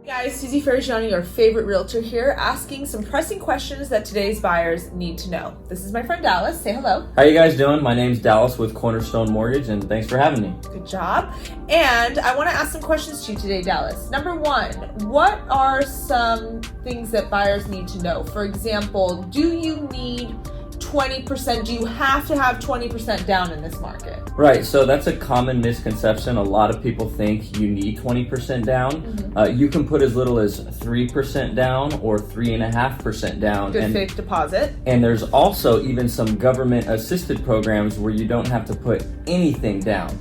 Hey guys, Susie Ferraggiani, your favorite realtor here, asking some pressing questions that today's buyers need to know. This is my friend Dallas. Say hello. How you guys doing? My name's Dallas with Cornerstone Mortgage, and thanks for having me. Good job. And I want to ask some questions to you today, Dallas. Number one, what are some things that buyers need to know? For example, do you need 20%? Do you have to have 20% down in this market? Right, so that's a common misconception. A lot of people think you need 20% down. You can put as little as 3% down or 3.5% down. Good fake deposit. And there's also even some government assisted programs where you don't have to put anything down.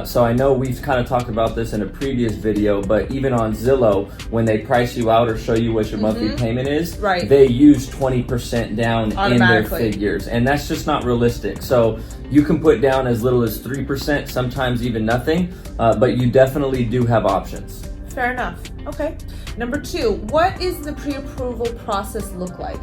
So I know we've kind of talked about this in a previous video, but even on Zillow, when they price you out or show you what your monthly payment is, right, they use 20% down in their figures, and that's just not realistic. So you can put down as little as 3%, sometimes even nothing, but you definitely do have options. Fair enough. Okay. Number two, what is the pre-approval process look like?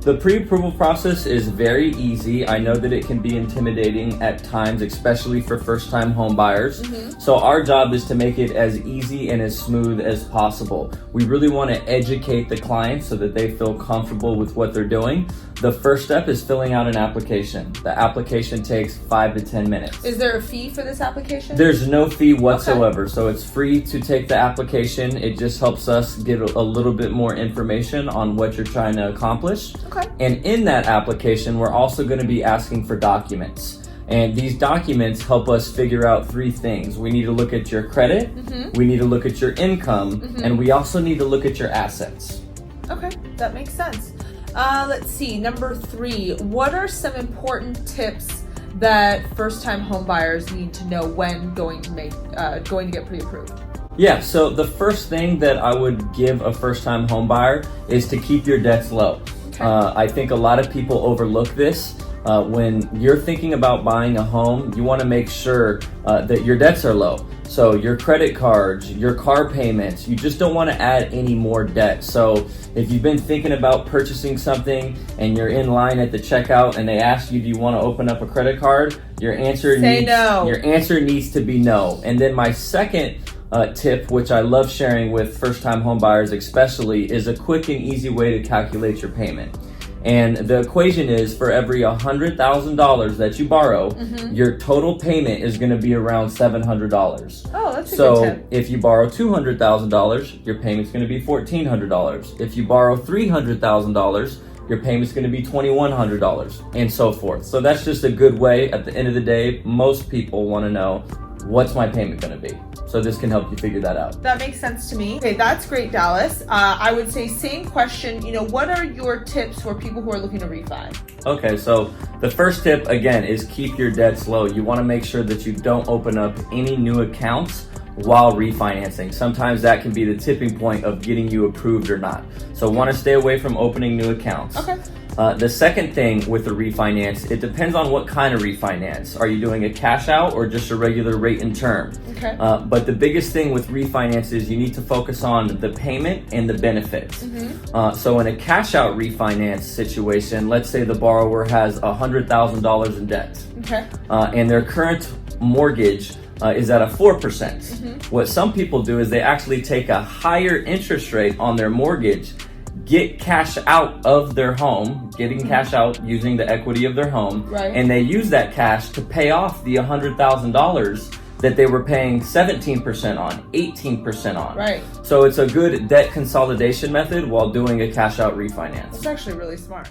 The pre-approval process is very easy. I know that it can be intimidating at times, especially for first-time home buyers. So our job is to make it as easy and as smooth as possible. We really want to educate the client so that they feel comfortable with what they're doing. The first step is filling out an application. The application takes 5 to 10 minutes. Is there a fee for this application? There's no fee whatsoever. So it's free to take the application. It just helps us get a little bit more information on what you're trying to accomplish. Okay. And in that application, we're also going to be asking for documents. And these documents help us figure out 3 things. We need to look at your credit, we need to look at your income, and we also need to look at your assets. Okay, that makes sense. Let's see, number 3, what are some important tips that first-time home buyers need to know when going to get pre-approved? Yeah, so the first thing that I would give a first-time home buyer is to keep your debts low. I think a lot of people overlook this. When you're thinking about buying a home, you want to make sure that your debts are low. So your credit cards, your car payments, you just don't want to add any more debt. So if you've been thinking about purchasing something and you're in line at the checkout and they ask you, do you want to open up a credit card? Your answer needs to be no. And then my second tip, which I love sharing with first-time home buyers especially, is a quick and easy way to calculate your payment. And the equation is for every $100,000 that you borrow, your total payment is going to be around $700. Oh, that's a good tip. So if you borrow $200,000, your payment's going to be $1,400. If you borrow $300,000, your payment's going to be $2,100, and so forth. So that's just a good way. At the end of the day, most people want to know, what's my payment going to be? So this can help you figure that out. That makes sense to me. Okay, that's great, Dallas. I would say same question, what are your tips for people who are looking to refi? Okay, so the first tip, again, is keep your debts low. You want to make sure that you don't open up any new accounts while refinancing. Sometimes that can be the tipping point of getting you approved or not. So want to stay away from opening new accounts. Okay. The second thing with the refinance, it depends on what kind of refinance. Are you doing a cash out or just a regular rate and term? Okay. But the biggest thing with refinance is you need to focus on the payment and the benefits. So in a cash out refinance situation, let's say the borrower has $100,000 in debt. Okay. And their current mortgage is at a 4%. What some people do is they actually take a higher interest rate on their mortgage, get cash out of their home, getting cash out using the equity of their home, and they use that cash to pay off the $100,000 that they were paying 17% on, 18% on. Right. So it's a good debt consolidation method while doing a cash out refinance. It's actually really smart.